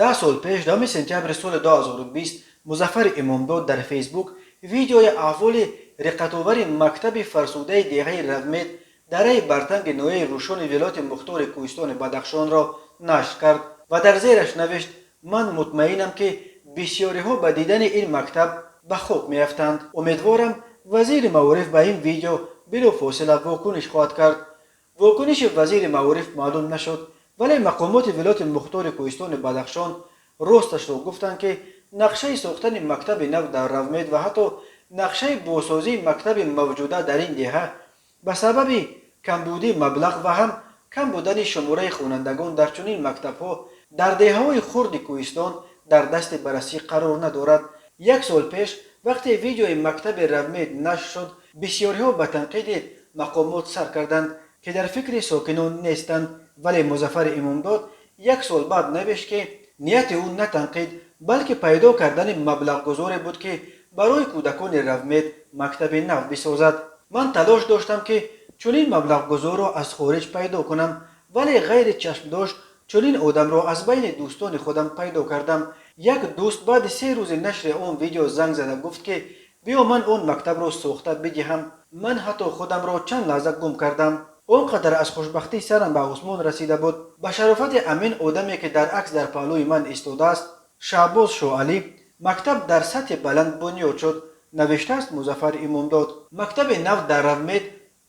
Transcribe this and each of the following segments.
10 سال پیش 2 سپتامبر سال 2020 مظفر امامداد در فیسبوک ویدیوی احوال رقت‌آور مکتب فرسوده دیغه رغمت در برتنگ نوع روشن ولایت مختار کوهستان بدخشان را نشر کرد و در زیرش نوشت: من مطمئنم که بسیاری ها به دیدن این مکتب به خواب میافتند. امیدوارم وزیر معارف به این ویدیو بلافاصله واکنش خواهد کرد. واکنش وزیر معارف معلوم نشد، ولی مقامات ولایت مختار کوهستان بدخشان راستش را گفتند که نقشه ساختن مکتب نو در رغمت و حتی نقشه بازسازی مکتب موجوده در این دهه به سبب کمبودی مبلغ و هم کم بودن شماره خوانندگان در چنین مکتب‌ها در دهه‌های خرد کوهستان در دست بررسی قرار ندارد. 1 سال پیش وقتی ویدیوی مکتب رغمت نشر شد، بسیاری‌ها به تنقید مقامات سر کردند که در فکر ساکنان نیستند، ولی مظفر امامداد 1 سال بعد نوشت که نیت او نه تنقید بلکه پیدا کردن مبلغ گذاری بود که برای کودکان رغمت مکتب نو بسازد. من تلاش داشتم که چنین مبلغ گذار را از خارج پیدا کنم، ولی غیر چشم داشت چنین آدم را از بین دوستان خودم پیدا کردم. یک دوست بعد 3 روز نشر آن ویدیو زنگ زد گفت که بیا من آن مکتب را ساخته بدهم. من حتی خودم را چند لحظه گم کردم. آنقدر از خوشبختی سرم به آسمان رسیده بود. به شرافت امین آدمی که در عکس در پهلوی من ایستاده است، شهباز شاعلی، مکتب در سطح بلند بنیاد شد. نوشته است مظفر امامداد. مکتب نو در رغمت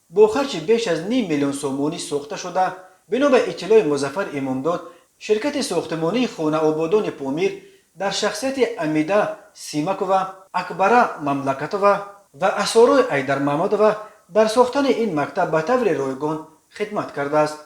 با خرج بیش از 5 میلیون سومانی ساخته شده. بنا به اطلاع مظفر امامداد، شرکت ساختمانی خانه آبادان پامیر در شخصیت امیده سیمکووا، اکبره مملکتووا و اسارای ایدر محمدووا در ساختن این مکتب به طور رایگان خدمت کرده است.